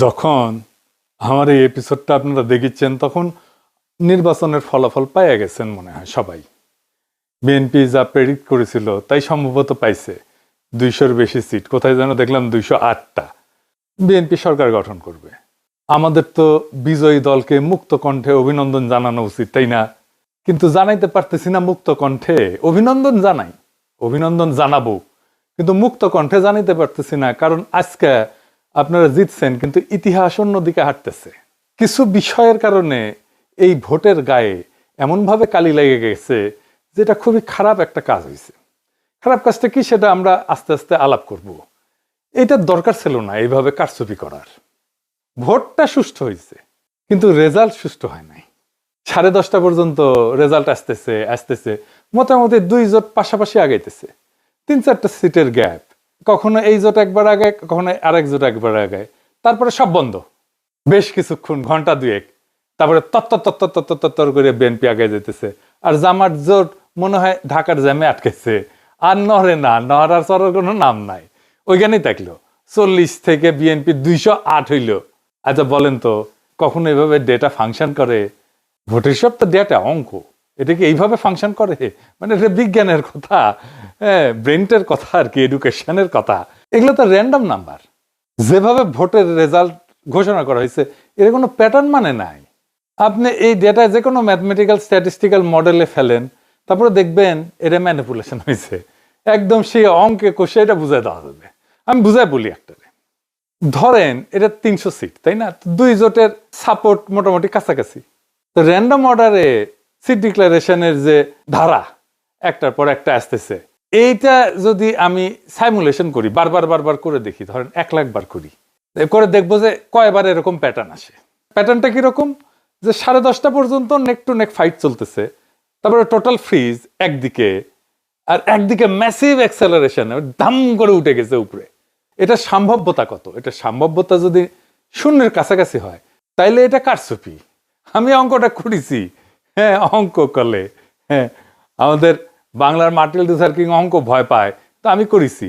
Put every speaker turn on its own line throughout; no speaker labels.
যখন আমার এই এপিসোডটা আপনারা দেখেছেন তখন নির্বাচনের ফলাফল পাইয়া গেছেন মনে হয় সবাই। বিএনপি যা প্রেডিক্ট করেছিল তাই সম্ভবত পাইছে 200-র বেশি সিট, কোথায় যেন দেখলাম 208টা। বিএনপি সরকার গঠন করবে। আমাদের তো বিজয়ী দলকে মুক্ত কণ্ঠে অভিনন্দন জানানো উচিত, তাই না? কিন্তু জানাইতে পারতেছি না মুক্ত কণ্ঠে। অভিনন্দন জানাই, অভিনন্দন জানাবো, কিন্তু মুক্ত কণ্ঠে জানাইতে পারতেছি না, কারণ আজকে আপনারা জিতছেন কিন্তু ইতিহাস অন্যদিকে হাঁটতেছে। কিছু বিষয়ের কারণে এই ভোটের গায়ে এমনভাবে কালি লেগে গেছে যেটা খুবই খারাপ একটা কাজ হয়েছে। খারাপ কাজটা কি সেটা আমরা আস্তে আস্তে আলাপ করব। এইটার দরকার ছিল না এইভাবে কারচুপি করার। ভোটটা সুষ্ঠু হয়েছে কিন্তু রেজাল্ট সুষ্ঠু হয় নাই। 10:30 পর্যন্ত রেজাল্ট আসতেছে মোটামুটি 2 জোট পাশাপাশি আগাইতেছে, 3-4টা সিটের গ্যাপ, কখনো এই জোট একবার আগে, কখনো আরেক জোট একবার আগে, তারপরে সব বন্ধ বেশ কিছুক্ষণ, ঘন্টা 2-1, তারপরে তত্তর করে বিএনপি আগে যেতেছে। আর জামাত জোট মনে হয় ঢাকার জ্যামে আটকেছে, আর নড়ে না, নড়ার চড়ার কোনো নাম নাই, ওইখানেই থাকলো। 40 থেকে বিএনপি 208 হইল। আচ্ছা বলেন তো, কখনো এইভাবে ডেটা ফাংশন করে? ভোটের সব তো ডেটা, অঙ্ক, এটা কি এইভাবে ফাংশন করে? মানে এটা বিজ্ঞানের কথা, হ্যাঁ, ব্রেনটের কথা আর কি, এডুকেশনের কথা। এগুলো তো র্যান্ডম নাম্বার। যেভাবে ভোটের রেজাল্ট ঘোষণা করা হয়েছে এর কোনো প্যাটার্ন মানে নাই। আপনি এই ডেটা যে কোনো ম্যাথমেটিক্যাল স্ট্যাটিস্টিক্যাল মডেলে ফেলেন, তারপরে দেখবেন এটা ম্যানিপুলেশন হয়েছে। একদম সেই অঙ্কে কষে এটা বুঝাই দেওয়া যাবে। আমি বুঝাই বলি একটারে, ধরেন এটা 300 সিট, তাই না? 2 জোটের সাপোর্ট মোটামুটি কাছাকাছি। তো র্যান্ডম অর্ডারে সিট ডিক্লারেশনের যে ধারা একটার পর একটা আসতেছে, এইটা যদি আমি সাইমুলেশন করি, বারবার করে দেখি, ধরেন 1 লাখ বার করি, করে দেখবো যে কয়বার এরকম প্যাটার্ন আসে। প্যাটার্নটা কিরকম? যে 10:30 পর্যন্ত নেক টু নেক ফাইট চলতেছে, তারপরে টোটাল ফ্রিজ একদিকে, আর একদিকে ম্যাসিভ অ্যাক্সেলারেশন, দাম করে উঠে গেছে উপরে। এটা সম্ভাব্যতা কত? এটা সম্ভাব্যতা যদি 0-এর কাছাকাছি হয় তাইলে এটা কারচুপি। আমি অঙ্কটা করেছি, হ্যাঁ, অঙ্ক করলে, হ্যাঁ, আমাদের বাংলার মার্টিন লুথার কিং অঙ্ক ভয় পায়, তো আমি করেছি,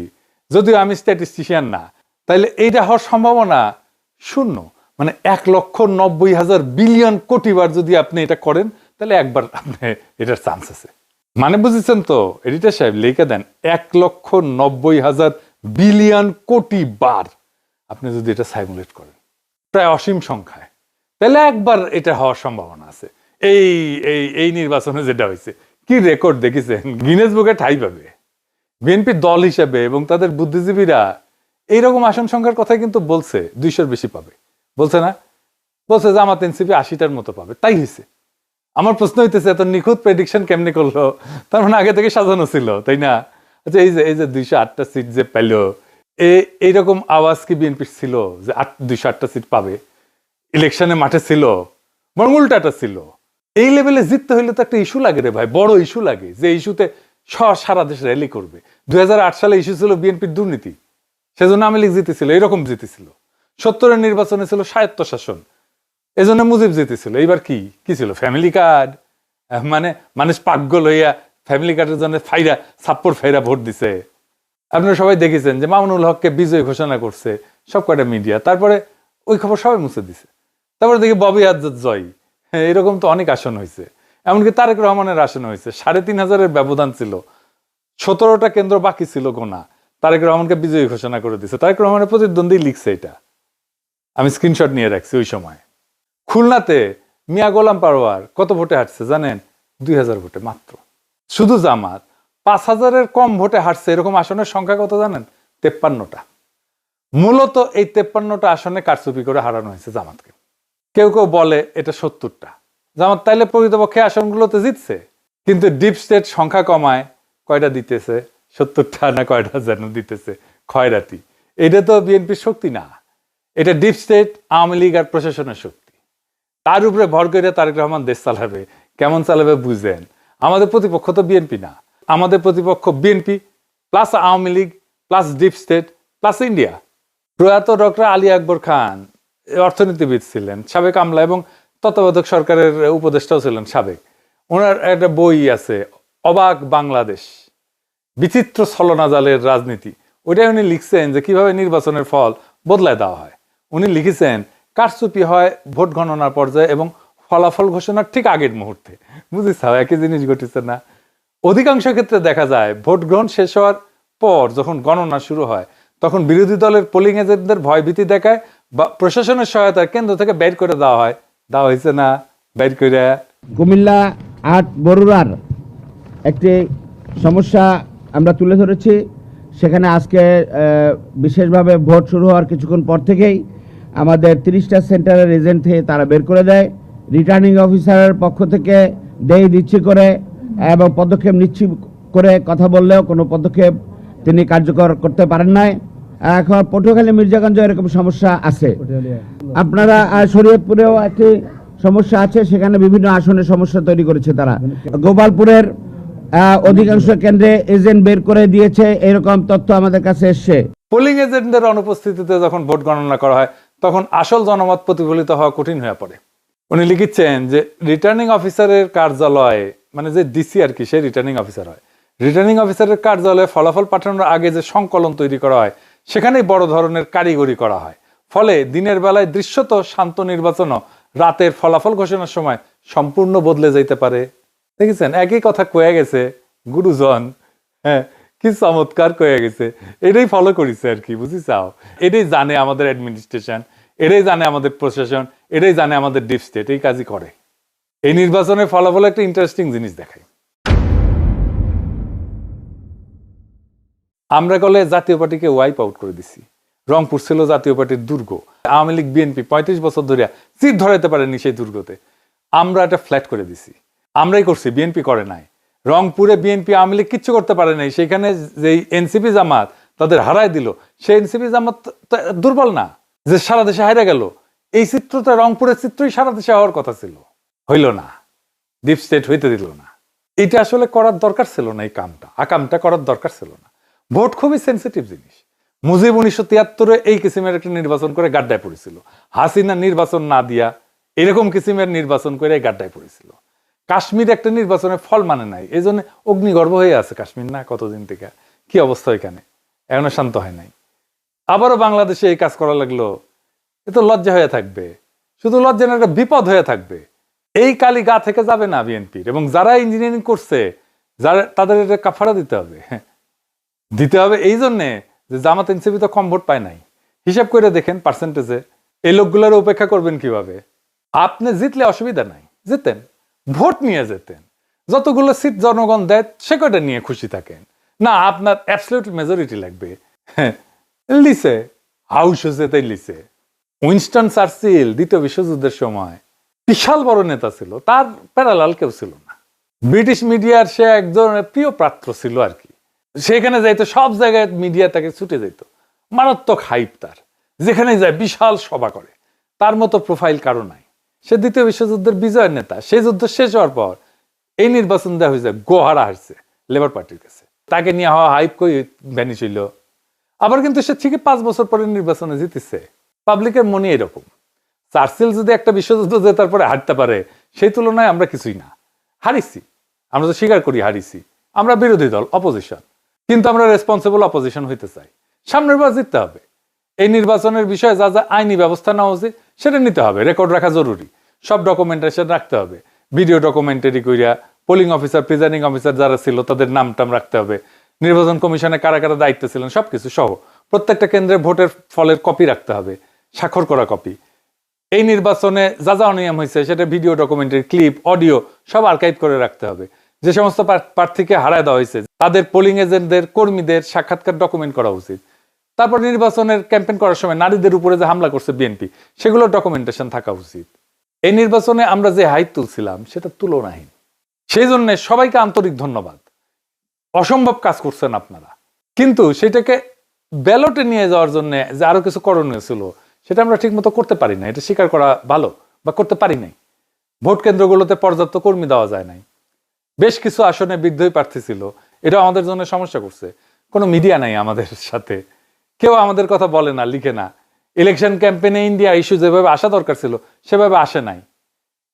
যদিও আমি স্ট্যাটিস্টিশিয়ান না। তাইলে এইটা হওয়ার সম্ভাবনা 0। মানে 1,90,000 বিলিয়ন কোটি বার যদি আপনি এটা করেন তাহলে একবার আপনি এটার চান্স আছে। মানে বুঝেছেন তো এডিটর সাহেব, লিখে দেন 1,90,000 বিলিয়ন কোটি বার আপনি যদি এটা সাইমুলেট করেন, প্রায় অসীম সংখ্যায়, তাহলে একবার এটা হওয়ার সম্ভাবনা আছে। এই এই এই নির্বাচনে যেটা হয়েছে, কি রেকর্ড দেখেছেন, গিনেস বুকে ঠাঁই পাবে বিএনপি দল হিসেবে। এবং তাদের বুদ্ধিজীবীরা এইরকম আসন সংখ্যার কথাই কিন্তু বলছে, 200-র বেশি পাবে বলছে না? বলছে জামাত এনসিপি 80টার মতো পাবে, তাই হয়েছে। আমার প্রশ্ন হইতেছে, এত নিখুঁত প্রেডিকশন কেমনি করলো? তার মানে আগে থেকে সাজানো ছিল, তাই না? আচ্ছা, এই যে 208টা সিট যে পেল, এইরকম আওয়াজ কি বিএনপি ছিল যে 208টা সিট পাবে? ইলেকশনে মাঠে ছিল, বরং উল্টাটা ছিল। এই লেভেলে জিততে হইলে তো একটা ইস্যু লাগে রে ভাই, বড় ইস্যু লাগে, যে ইস্যুতে সারা দেশ র্যালি করবে। 2008 সালে ইস্যু ছিল বিএনপির দুর্নীতি, সেজন্য আওয়ামী লীগ জিতেছিল, এরকম জিতেছিল। 70-এর নির্বাচনে ছিল স্বায়ত্তশাসন, এজন্য মুজিব জিতেছিল। এইবার কি ছিল? Family card. মানে মানুষ পাগল হইয়া ফ্যামিলি কার্ডের জন্য ছাপ্পর ফাইরা ভোট দিছে। আপনারা সবাই দেখেছেন যে মামুনুল হককে বিজয় ঘোষণা করছে সব কয়টা মিডিয়া, তারপরে ওই খবর সবাই মুছে দিছে। তারপরে দেখি ববি আজাদ জয়, এরকম তো অনেক আসন হয়েছে। এমনকি তারেক রহমানের আসন হয়েছে, 3,500-এর ব্যবধান ছিল, 17টা কেন্দ্র বাকি ছিল গোনা, তারেক রহমানকে বিজয়ী ঘোষণা করে দিছে। তারেক রহমানের প্রতিদ্বন্দ্বী লিখছে, এটা আমি স্ক্রিনশট নিয়ে রাখছি। ওই সময় খুলনাতে মিয়া গোলাম পারোয়ার কত ভোটে হাঁটছে জানেন? 2,000 ভোটে মাত্র। শুধু জামাত 5,000-এর কম ভোটে হাঁটছে এরকম আসনের সংখ্যা কত জানেন? 53টা। মূলত এই 53টা আসনে কারচুপি করে হারানো হয়েছে জামাতকে। কেউ কেউ বলে এটা 70টা। জামাত তাইলে প্রকৃতপক্ষে আসনগুলোতে জিতছে, কিন্তু ডিপ স্টেট সংখ্যা কমায় কয়টা দিতেছে? 70টা না কয়টা যেন দিতেছে, খয়রাতি। এটা তো বিএনপির শক্তি না, এটা ডিপ স্টেট, আওয়ামী লীগ আর প্রশাসনের শক্তি। তার উপরে ভর করে তারেক রহমান দেশ চালাবে। কেমন চালাবে বুঝেন? আমাদের প্রতিপক্ষ তো বিএনপি না, আমাদের প্রতিপক্ষ BNP plus Awami League plus deep state plus India. প্রয়াত ডক্টর আলী আকবর খান অর্থনীতিবিদ ছিলেন, সাবেক আমলা এবং তত্ত্বাবধায়ক সরকারের উপদেষ্টাও ছিলেন সাবেক। ওনার একটা বই আছে, অবাক বাংলাদেশ, বিচিত্র ছলনাজালের রাজনীতি। ওইটাই উনি লিখছেন যে কিভাবে নির্বাচনের ফল বদলায় দেওয়া হয়। উনি লিখেছেন কারচুপি হয় ভোট গণনার পর্যায়ে এবং ফলাফল ঘোষণার ঠিক আগের মুহূর্তে। বুঝেছাও একই জিনিস ঘটেছে না? অধিকাংশ ক্ষেত্রে দেখা যায় ভোট গ্রহণ শেষ হওয়ার পর যখন গণনা শুরু হয় তখন বিরোধী দলের পোলিং এজেন্টদের ভয়ভীতি দেখায় বা প্রশাসনের সহায়তায় কেন্দ্র থেকে বের করে দেওয়া হয়েছে না? বের করে
কুমিল্লা ৮ বরুড়ার একটি সমস্যা আমরা তুলে ধরেছি। সেখানে আজকে বিশেষভাবে ভোট শুরু হওয়ার কিছুক্ষণ পর থেকেই আমাদের 30টা সেন্টারের এজেন্ট থেকে তারা বের করে দেয়। রিটার্নিং অফিসারের পক্ষ থেকে দেই দিচ্ছি করে এবং পদক্ষেপ নিচ্ছি করে কথা বললেও কোনো পদক্ষেপ তিনি কার্যকর করতে পারেন নাই। এখন পটুয়াখালী মির্জাগঞ্জ এরকম সমস্যা আছে। আপনারা শরীয়তপুরেও একটি সমস্যা আছে, সেখানে বিভিন্ন আসনে সমস্যা তৈরি করেছে তারা। গোপালপুরের অধিকাংশ কেন্দ্রে এজেন্ট বের করে দিয়েছে, এরকম তথ্য আমাদের কাছে এসছে।
পোলিং এজেন্টদের অনুপস্থিতিতে যখন ভোট গণনা করা হয় তখন আসল জনমত প্রতিফলিত হওয়া কঠিন হয়ে পড়ে। উনি লিখেছেন যে রিটার্নিং অফিসারের কার্যালয়ে, মানে যে ডিসি আর কি, সে রিটার্নিং অফিসার হয়। রিটার্নিং অফিসারের কার্যালয়ে ফলাফল পাঠানোর আগে যে সংকলন তৈরি করা হয় সেখানেই বড় ধরনের কারিগরি করা হয়। ফলে দিনের বেলায় দৃশ্যত শান্ত নির্বাচনও রাতের ফলাফল ঘোষণার সময় সম্পূর্ণ বদলে যেতে পারে। দেখেছেন, একই কথা কয়ে গেছে গুরুজন। হ্যাঁ, কি চমৎকার কয়ে গেছে। এটাই ফলো করেছে আর কি, বুঝিছাও? এটাই জানে আমাদের অ্যাডমিনিস্ট্রেশন, এটাই জানে আমাদের প্রশাসন, এটাই জানে আমাদের ডিপ স্টেট। এই কাজই করে। এই নির্বাচনের ফলাফল একটা ইন্টারেস্টিং জিনিস দেখায়। আমরা গলে জাতীয় পার্টিকে ওয়াইপ আউট করে দিছি। রংপুর ছিল জাতীয় পার্টির দুর্গ। আওয়ামী লীগ বিএনপি 35 বছর ধরে চিত ধরাইতে পারেনি সেই দুর্গতে। আমরা এটা ফ্ল্যাট করে দিছি। আমরাই করছি, বিএনপি করে নাই। রংপুরে বিএনপি আওয়ামী লীগ কিচ্ছু করতে পারে নাই। সেখানে যে এনসিপি জামাত তাদের হারায় দিল, সেই এনসিপি জামাত দুর্বল না যে সারা দেশে হারিয়ে গেল। এই চিত্রটা, রংপুরের চিত্রই সারা দেশে হওয়ার কথা ছিল, হইল না। ডিপ স্টেট হইতে দিল না। এটা আসলে করার দরকার ছিল না। এই আকামটা করার দরকার ছিল না। ভোট খুবই সেন্সিটিভ জিনিস। মুজিব 1973-এ এই কিসিমের একটা নির্বাচন করে গাড্ডায় পড়েছিল। হাসিনা নির্বাচন না দিয়া এরকম কিসিমের নির্বাচন করে গাড্ডায় পড়েছিল। কাশ্মীর একটা নির্বাচনের ফল মানে নাই, এই জন্য অগ্নিগর্ভ হয়ে আছে কাশ্মীর না কতদিন থেকে। কি অবস্থা এখানে, এখনো শান্ত হয় নাই। আবারও বাংলাদেশে এই কাজ করা লাগলো। এ তো লজ্জা হয়ে থাকবে, শুধু লজ্জা না, একটা বিপদ হয়ে থাকবে। এই কালি গা থেকে যাবে না বিএনপির। এবং যারা ইঞ্জিনিয়ারিং করছে, যারা, তাদের এটা কাফারা দিতে হবে। এই জন্যে যে জামাত এনসিপি তো কম ভোট পায় নাই। হিসাব করে দেখেন পার্সেন্টেজে এই লোকগুলোর উপেক্ষা করবেন কিভাবে? আপনি জিতলে অসুবিধা নাই, যেতেন, ভোট নিয়ে যেতেন। যতগুলো সিট জনগণ দেয় সে কয়টা নিয়ে খুশি থাকেন না। আপনার অ্যাবসলিউট মেজরিটি লাগবে। লিসে হাউস যেতেই লিসে। উইনস্টন চার্চিল দ্বিতীয় বিশ্বযুদ্ধের সময় বিশাল বড় নেতা ছিল, তার প্যারালাল কেউ ছিল না। ব্রিটিশ মিডিয়ার সে একজন প্রিয় পাত্র ছিল আর কি। সেখানে যাইতো, সব জায়গায় মিডিয়া তাকে ছুটে যেত। মারাত্মক হাইপ তার, যেখানে যায় বিশাল সভা করে। তার মতো প্রোফাইল কারো নাই। সে দ্বিতীয় বিশ্বযুদ্ধের বিজয়ের নেতা। সেই যুদ্ধ শেষ হওয়ার পর এই নির্বাচন দেওয়া হয়েছে, গোহারা হারছে লেবার পার্টির কাছে। তাকে নিয়ে হওয়া হাইপ কই ভ্যানিশ হইল। আবার কিন্তু সে ঠিকই 5 বছর পরে নির্বাচনে জিতেছে। পাবলিকের মনে এরকম। চার্চিল যদি একটা বিশ্বযুদ্ধ জেতার পরে হারতে পারে, সেই তুলনায় আমরা কিছুই না। হারিছি, আমরা তো স্বীকার করি হারিছি। আমরা বিরোধী দল, অপোজিশন, কিন্তু আমরা রেসপন্সিবল অপোজিশন হইতে চাই। সামনের বার জিততে হবে। এই নির্বাচনের বিষয়ে যা যা আইনি ব্যবস্থা নেওয়া উচিত সেটা নিতে হবে। রেকর্ড রাখা জরুরি, সব ডকুমেন্টেশন রাখতে হবে। ভিডিও ডকুমেন্টারি কইরা পোলিং অফিসার, প্রিজাইডিং অফিসার যারা ছিল তাদের নাম টাম রাখতে হবে। নির্বাচন কমিশনে কারা কারা দায়িত্ব ছিলেন সবকিছু সহ প্রত্যেকটা কেন্দ্রে ভোটের ফলের কপি রাখতে হবে, স্বাক্ষর করা কপি। এই নির্বাচনে যা যা অনিয়ম হয়েছে সেটা ভিডিও ডকুমেন্টারি, ক্লিপ, অডিও সব আর্কাইভ করে রাখতে হবে। যে সমস্ত প্রার্থীকে হারায় দেওয়া হয়েছে তাদের পোলিং এজেন্টদের, কর্মীদের সাক্ষাৎকার ডকুমেন্ট করা উচিত। তারপর নির্বাচনের ক্যাম্পেইন করার সময় নারীদের উপরে যে হামলা করছে বিএনপি, সেগুলো ডকুমেন্টেশন থাকা উচিত। এই নির্বাচনে আমরা যে হাইপ তুলছিলাম সেটা তুলনাহীন। সেই জন্য সবাইকে আন্তরিক ধন্যবাদ। অসম্ভব কাজ করছেন আপনারা। কিন্তু সেটাকে ব্যালটে নিয়ে যাওয়ার জন্য যে আরো কিছু করণীয় ছিল সেটা আমরা ঠিক মতো করতে পারি না। এটা স্বীকার করা ভালো, বা করতে পারি নাই। ভোট কেন্দ্রগুলোতে পর্যাপ্ত কর্মী দেওয়া যায় নাই। বেশ কিছু আসনে বিদ্রোহী প্রার্থী ছিল, এটা আমাদের জন্য সমস্যা করছে। কোনো মিডিয়া নাই আমাদের সাথে, কেউ আমাদের কথা বলে না, লিখে না। ইলেকশন ক্যাম্পেইনে ইন্ডিয়া ইস্যু যেভাবে আসা দরকার ছিল সেভাবে আসে নাই।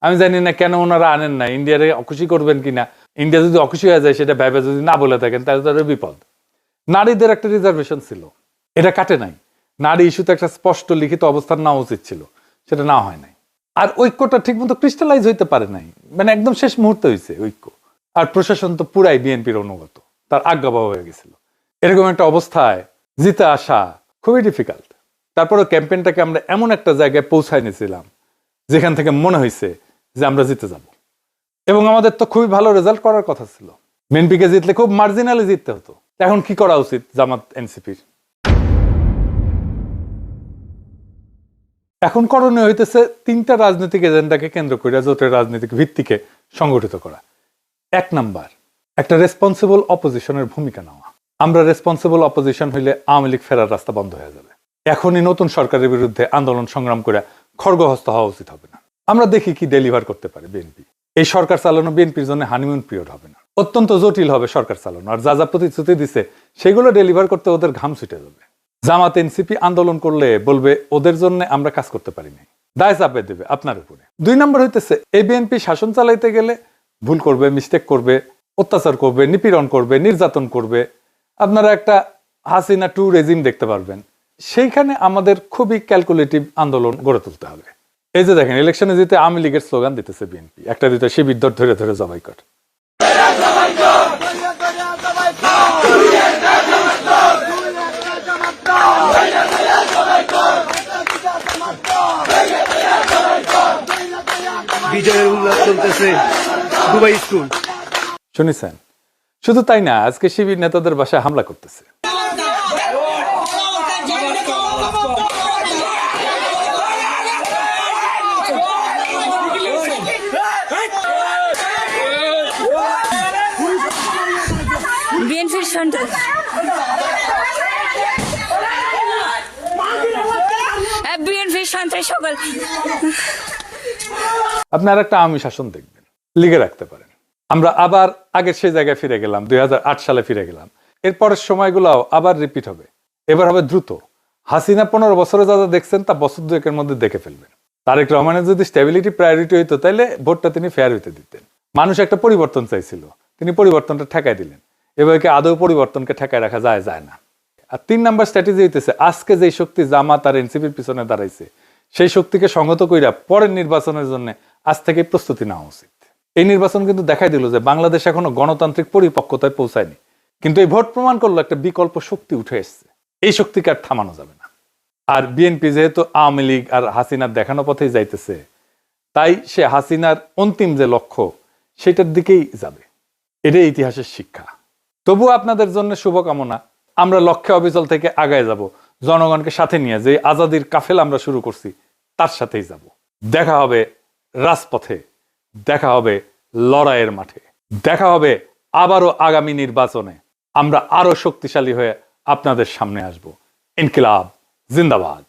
আমি জানি না কেন ওনারা আনেন না। ইন্ডিয়ারে অখুশি করবেন কিনা, ইন্ডিয়া যদি অখুশি হয়ে যায় সেটা ভেবে যদি না বলে থাকেন তাহলে তাদের বিপদ। নারীদের একটা রিজার্ভেশন ছিল, এটা কাটে নাই। নারী ইস্যুতে একটা স্পষ্ট লিখিত অবস্থান নেওয়া উচিত ছিল, সেটা না হয় নাই। আর ঐক্যটা ঠিক মতো ক্রিস্টালাইজ হইতে পারে নাই, মানে একদম শেষ মুহূর্তে হয়েছে ঐক্য। আর প্রশাসন তো পুরাই বিএনপির অনুগত, তার আজ্ঞাবহ হয়ে গেছিল। এরকম একটা অবস্থায় জিতে আসা খুবই ডিফিকাল্ট। তারপরে ক্যাম্পেইনটাকে আমরা এমন একটা জায়গায় পৌঁছায় নিয়েছিলাম যেখান থেকে মনে হয়েছে যে আমরা জিতে যাব, এবং আমাদের তো খুবই ভালো রেজাল্ট করার কথা ছিল। বিএনপিকে জিতলে খুব মার্জিনালি জিততে হতো। এখন কি করা উচিত জামাত এনসিপির? এখন করণীয় হইতেছে 3টা রাজনৈতিক এজেন্ডাকে কেন্দ্র করে জোটের রাজনৈতিক ভিত্তিকে সংগঠিত করা। 1 নাম্বার, একটা রেসপন্সিবল অপোজিশনের ভূমিকা নেওয়া। আমরা রেসপন্সিবল অপোজিশন হইলে আওয়ামী লীগ ফেরার রাস্তা বন্ধ হয়ে যাবে। এখনই নতুন সরকারের বিরুদ্ধে আন্দোলন সংগ্রাম করে খড়গহস্ত হওয়া উচিত হবে না। আমরা দেখি কি ডেলিভার করতে পারে বিএনপি। এই সরকার চালানো বিএনপির জন্য হানিমুন পিরিয়ড হবে না, অত্যন্ত জটিল হবে সরকার চালানো। আর যা যা প্রতিশ্রুতি দিছে সেগুলো ডেলিভার করতে ওদের ঘাম ছুটে যাবে। জামাত এনসিপি আন্দোলন করলে বলবে ওদের জন্য আমরা কাজ করতে পারি নাই, দায় চাপে দেবে আপনার উপরে। 2 নম্বর হইতেছে এই বিএনপি শাসন চালাইতে গেলে ভুল করবে, মিস্টেক করবে, অত্যাচার করবে, নিপীড়ন করবে, নির্যাতন করবে। আপনারা একটা হাসিনা 2 রেজিম দেখতে পারবেন। সেইখানে আমাদের খুবই ক্যালকুলেটিভ আন্দোলন গড়ে তুলতে হবে। এই যে দেখেন, ইলেকশনে জিতে আওয়ামী লীগের স্লোগান দিতেছে বিএনপি, একটা দুইটা শিবির ধরে ধরে জবাই কর।
বিজয়ের উল্লাস চলতেছে দুবাই স্কুল।
শুনেছেন? শুধু তাই না, আজকে শিবির নেতাদের বাসায় হামলা করতেছে।
বিএনপির সন্ত্রাস, বিএনপির সন্ত্রাস সকল।
আপনার একটা আওয়ামী শাসন দেখবেন, লিগে রাখতে পারেন। আমরা আবার আগের সেই জায়গায় ফিরে গেলাম, 2008 সালে ফিরে গেলাম। এরপরের সময়গুলোও আবার রিপিট হবে, এবার হবে দ্রুত। হাসিনা 15 বছরে যা যা দেখছেন তা বছর 2-এর মধ্যে দেখে ফেলবেন। তারেক রহমানের যদি স্টেবিলিটি প্রায়োরিটি হইতো তাহলে ভোটটা তিনি ফেয়ার হইতে দিতেন। মানুষ একটা পরিবর্তন চাইছিল, তিনি পরিবর্তনটা ঠেকাই দিলেন। এভাবে আদৌ পরিবর্তনকে ঠেকায় রাখা যায় না। আর 3 নাম্বার স্ট্র্যাটেজি হইতেছে আজকে যেই শক্তি জামাত আর এনসিপির পিছনে দাঁড়াইছে সেই শক্তিকে সংহত কইরা পরের নির্বাচনের জন্য আজ থেকে প্রস্তুতি নেওয়া উচিত। এই নির্বাচন কিন্তু দেখাই দিল যে বাংলাদেশ এখনো গণতান্ত্রিক পরিপক্কতায় পৌঁছায়নি, কিন্তু এই ভোট প্রমাণ করলো একটা বিকল্প শক্তি উঠে এসছে। এই শক্তিকে আর থামানো যাবে না। আর বিএনপি যেহেতু আওয়ামী লীগ আর হাসিনার দেখানো পথেই যাইতেছে, তাই সে হাসিনার অন্তিম যে লক্ষ্য সেটার দিকেই যাবে। এটাই ইতিহাসের শিক্ষা। তবু আপনাদের জন্য শুভকামনা। আমরা লক্ষ্যে অবিচল থেকে আগায় যাব, জনগণকে সাথে নিয়ে যে আজাদির কাফেলা আমরা শুরু করছি তার সাথেই যাব। দেখা হবে রাজপথে, দেখা হবে লড়াইয়ের মাঠে, দেখা হবে আবারও আগামী নির্বাচনে। আমরা আরো শক্তিশালী হয়ে আপনাদের সামনে আসব। ইনকিলাব জিন্দাবাদ।